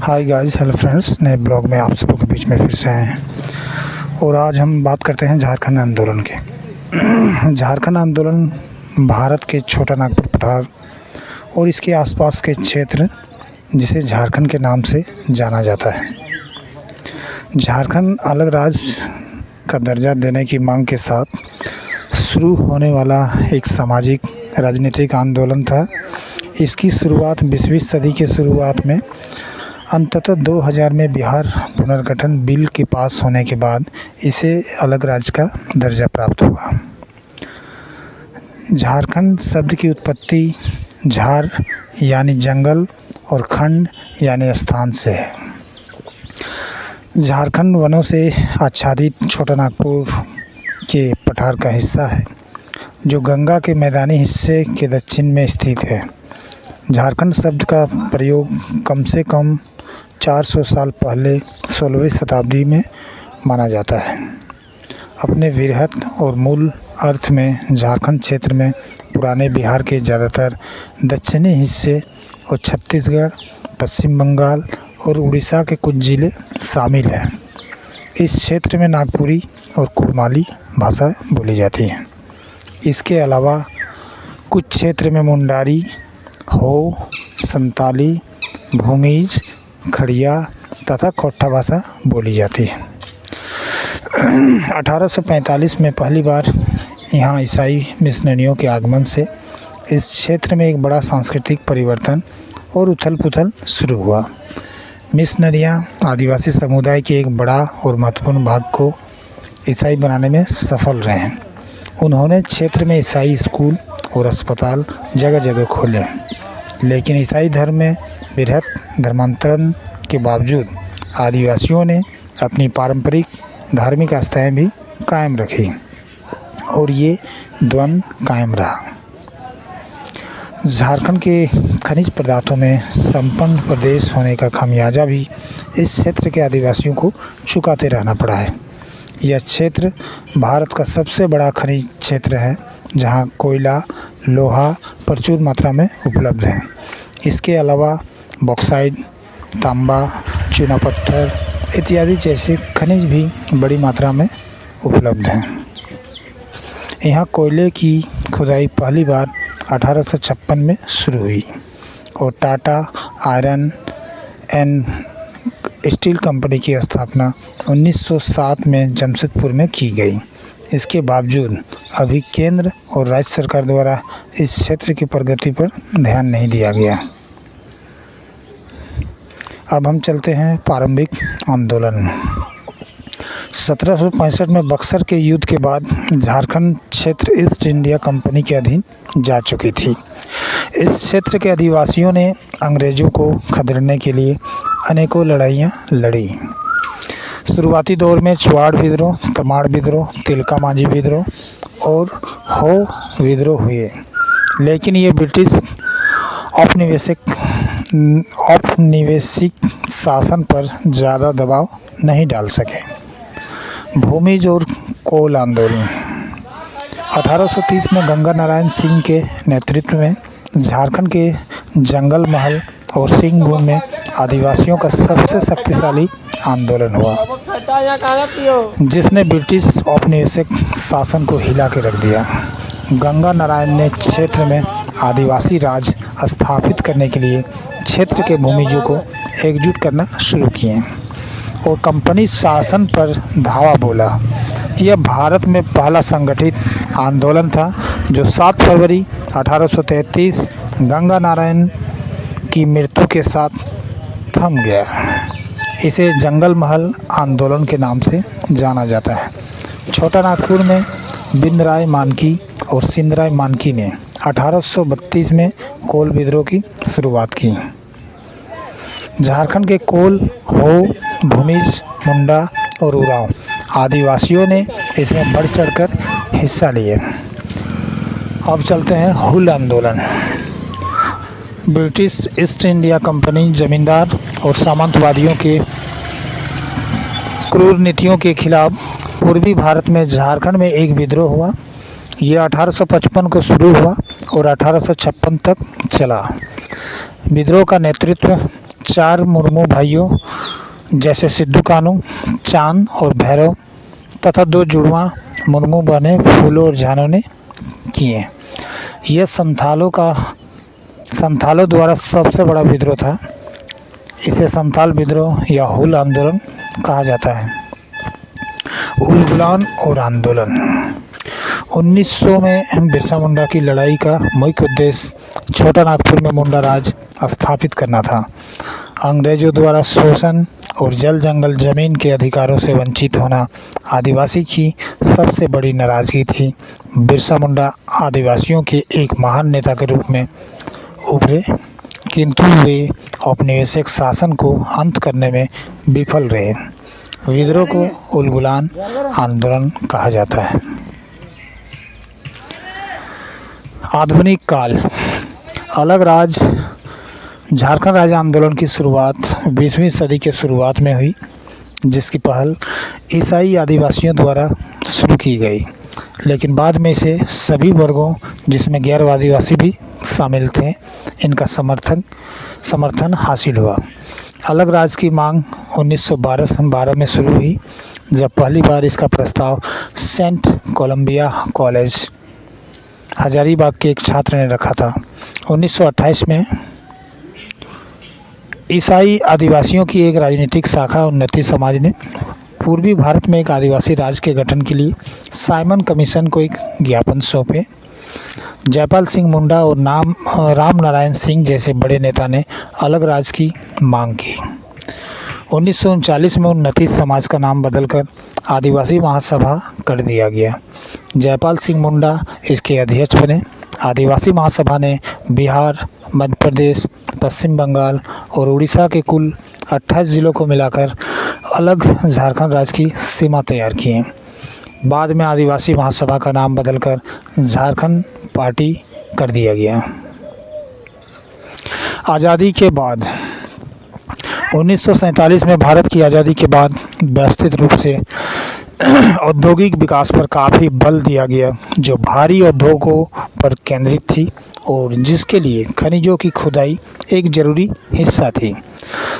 Hi guys, hello friends. नए blog में आप सबों के बीच में फिर से आए हैं और आज हम बात करते हैं झारखंड आंदोलन के। झारखंड आंदोलन भारत के छोटा नागपुर पठार और इसके आसपास के क्षेत्र जिसे झारखंड के नाम से जाना जाता है। झारखंड अलग राज्य का दर्जा देने की मांग के साथ शुरू होने वाला एक सामाजिक राजनीतिक आंदोलन था। इसकी शुरुआत 20वीं सदी के शुरुआत में अंततः 2000 में बिहार पुनर्गठन बिल के पास होने के बाद इसे अलग राज्य का दर्जा प्राप्त हुआ। झारखंड शब्द की उत्पत्ति झार यानी जंगल और खंड यानी स्थान से है। झारखंड वनों से आच्छादित छोटा नागपुर के पठार का हिस्सा है जो गंगा के मैदानी हिस्से के दक्षिण में स्थित है। झारखंड शब्द का प्रयोग कम से कम 400 साल पहले 16वीं शताब्दी में माना जाता है। अपने वृहत और मूल अर्थ में झारखंड क्षेत्र में पुराने बिहार के ज़्यादातर दक्षिणी हिस्से और छत्तीसगढ़, पश्चिम बंगाल और उड़ीसा के कुछ ज़िले शामिल हैं। इस क्षेत्र में नागपुरी और कुड़माली भाषा बोली जाती हैं। इसके अलावा कुछ क्षेत्र में मुंडारी, हो, संताली, भूमिज, खड़िया तथा खोट्टा भाषा बोली जाती है। 1845 में पहली बार यहाँ ईसाई मिशनरियों के आगमन से इस क्षेत्र में एक बड़ा सांस्कृतिक परिवर्तन और उथल-पुथल शुरू हुआ। मिशनरियाँ आदिवासी समुदाय के एक बड़ा और महत्वपूर्ण भाग को ईसाई बनाने में सफल रहे हैं। उन्होंने क्षेत्र में ईसाई स्कूल और अस्पताल जगह जगह खोले, लेकिन ईसाई धर्म में बृहत धर्मांतरण के बावजूद आदिवासियों ने अपनी पारंपरिक धार्मिक आस्थाएं भी कायम रखी और ये द्वंद्व कायम रहा। झारखंड के खनिज पदार्थों में संपन्न प्रदेश होने का खामियाजा भी इस क्षेत्र के आदिवासियों को चुकाते रहना पड़ा है। यह क्षेत्र भारत का सबसे बड़ा खनिज क्षेत्र है जहां कोयला, लोहा प्रचुर मात्रा में उपलब्ध है। इसके अलावा बॉक्साइट, तांबा, चूना पत्थर इत्यादि जैसे खनिज भी बड़ी मात्रा में उपलब्ध हैं। यहाँ कोयले की खुदाई पहली बार 1856 में शुरू हुई और Tata iron and steel company की स्थापना 1907 में जमशेदपुर में की गई। इसके बावजूद अभी केंद्र और राज्य सरकार द्वारा इस क्षेत्र की प्रगति पर ध्यान नहीं दिया गया। अब हम चलते हैं प्रारंभिक आंदोलन। 1765 में बक्सर के युद्ध के बाद झारखंड क्षेत्र ईस्ट इंडिया कंपनी के अधीन जा चुकी थी। इस क्षेत्र के आदिवासियों ने अंग्रेज़ों को खदेड़ने के लिए अनेकों लड़ाइयाँ लड़ी। शुरुआती दौर में चुआड़ विद्रोह, तमाड़ विद्रोह, तिलका मांझी विद्रोह और हो विद्रोह हुए, लेकिन ये ब्रिटिश औपनिवेशिक शासन पर ज़्यादा दबाव नहीं डाल सके। भूमिज और कोल आंदोलन 1830 में गंगा नारायण सिंह के नेतृत्व में झारखंड के जंगल महल और सिंहभूम में आदिवासियों का सबसे शक्तिशाली आंदोलन हुआ, जिसने ब्रिटिश औपनिवेशिक शासन को हिला के रख दिया। गंगा नारायण ने क्षेत्र में आदिवासी राज स्थापित करने के लिए क्षेत्र के भूमिजों को एकजुट करना शुरू किए और कंपनी शासन पर धावा बोला। यह भारत में पहला संगठित आंदोलन था जो 7 फरवरी 1833 गंगा नारायण की मृत्यु के साथ थम गया। इसे जंगल महल आंदोलन के नाम से जाना जाता है। छोटा नागपुर में बिंदराय मानकी और सिंदराय मानकी ने 1832 में कोल विद्रोह की शुरुआत की। झारखंड के कोल, हो, भूमिज, मुंडा और उरांव आदिवासियों ने इसमें बढ़ चढ़कर हिस्सा लिए। अब चलते हैं हुल आंदोलन। ब्रिटिश ईस्ट इंडिया कंपनी जमींदार और सामंतवादियों के क्रूर नीतियों के खिलाफ पूर्वी भारत में झारखंड में एक विद्रोह हुआ। यह 1855 को शुरू हुआ और 1856 तक चला। विद्रोह का नेतृत्व 4 मुर्मू भाइयों जैसे सिद्धू कानू, चांद और भैरव तथा 2 जुड़वा मुर्मू बने फूलो और झानो ने किए। यह संथालों द्वारा सबसे बड़ा विद्रोह था। इसे संथाल विद्रोह या हुल आंदोलन कहा जाता है। उलगुलान और आंदोलन 1900 में बिरसा मुंडा की लड़ाई का मुख्य उद्देश्य छोटा नागपुर में मुंडा राज स्थापित करना था। अंग्रेजों द्वारा शोषण और जल जंगल जमीन के अधिकारों से वंचित होना आदिवासी की सबसे बड़ी नाराजगी थी। बिरसा मुंडा आदिवासियों के एक महान नेता के रूप में उभरे, किंतु वे औपनिवेशिक शासन को अंत करने में विफल रहे। विद्रोह को उलगुलान आंदोलन कहा जाता है। आधुनिक काल अलग झारखंड राज्य आंदोलन की शुरुआत 20वीं सदी के शुरुआत में हुई, जिसकी पहल ईसाई आदिवासियों द्वारा शुरू की गई, लेकिन बाद में इसे सभी वर्गों जिसमें गैर आदिवासी भी शामिल थे इनका समर्थन हासिल हुआ। अलग राज्य की मांग 1912 में शुरू हुई, जब पहली बार इसका प्रस्ताव सेंट कोलंबिया कॉलेज हजारीबाग के एक छात्र ने रखा था। 1928 में ईसाई आदिवासियों की एक राजनीतिक शाखा उन्नति समाज ने पूर्वी भारत में एक आदिवासी राज्य के गठन के लिए साइमन कमीशन को एक ज्ञापन सौंपे। जयपाल सिंह मुंडा और राम नारायण सिंह जैसे बड़े नेता ने अलग राज्य की मांग की। 1939 में उन्नति समाज का नाम बदलकर आदिवासी महासभा कर दिया गया। जयपाल सिंह मुंडा इसके अध्यक्ष बने। आदिवासी महासभा ने बिहार, मध्य प्रदेश, पश्चिम बंगाल और उड़ीसा के कुल 28 जिलों को मिलाकर अलग झारखंड राज्य की सीमा तैयार की। बाद में आदिवासी महासभा का नाम बदलकर झारखंड पार्टी कर दिया गया। आज़ादी के बाद 1947 में भारत की आज़ादी के बाद व्यवस्थित रूप से औद्योगिक विकास पर काफ़ी बल दिया गया, जो भारी उद्योगों पर केंद्रित थी और जिसके लिए खनिजों की खुदाई एक जरूरी हिस्सा थी।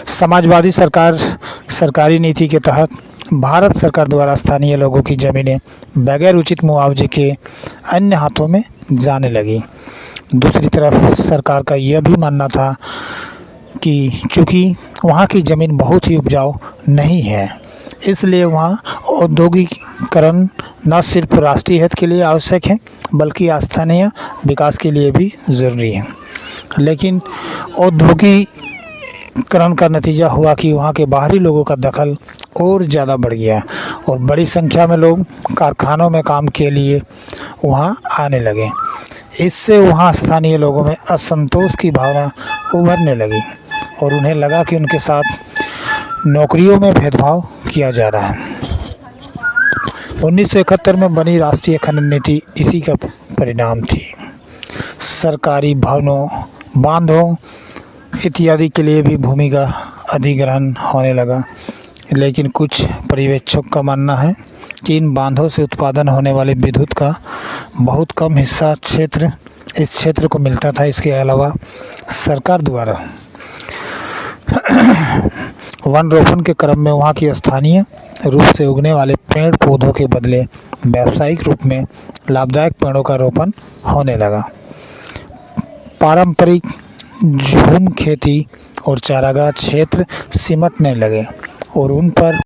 समाजवादी सरकारी नीति के तहत भारत सरकार द्वारा स्थानीय लोगों की ज़मीनें बगैर उचित मुआवजे के अन्य हाथों में जाने लगी। दूसरी तरफ सरकार का यह भी मानना था कि चूँकि वहाँ की ज़मीन बहुत ही उपजाऊ नहीं है, इसलिए वहाँ औद्योगिकरण न सिर्फ राष्ट्रीय हित के लिए आवश्यक है बल्कि स्थानीय विकास के लिए भी ज़रूरी है। लेकिन औद्योगिकरण का नतीजा हुआ कि वहाँ के बाहरी लोगों का दखल और ज़्यादा बढ़ गया और बड़ी संख्या में लोग कारखानों में काम के लिए वहाँ आने लगे। इससे वहाँ स्थानीय लोगों में असंतोष की भावना उभरने लगी और उन्हें लगा कि उनके साथ नौकरियों में भेदभाव किया जा रहा है। 1971 में बनी राष्ट्रीय खनन नीति इसी का परिणाम थी। सरकारी भवनों, बांधों इत्यादि के लिए भी भूमि का अधिग्रहण होने लगा, लेकिन कुछ पर्यवेक्षकों का मानना है कि इन बांधों से उत्पादन होने वाले विद्युत का बहुत कम हिस्सा इस क्षेत्र को मिलता था। इसके अलावा सरकार द्वारा वन रोपण के क्रम में वहाँ की स्थानीय रूप से उगने वाले पेड़ पौधों के बदले व्यावसायिक रूप में लाभदायक पेड़ों का रोपण होने लगा। पारंपरिक झूम खेती और चारागाह क्षेत्र सिमटने लगे और उन पर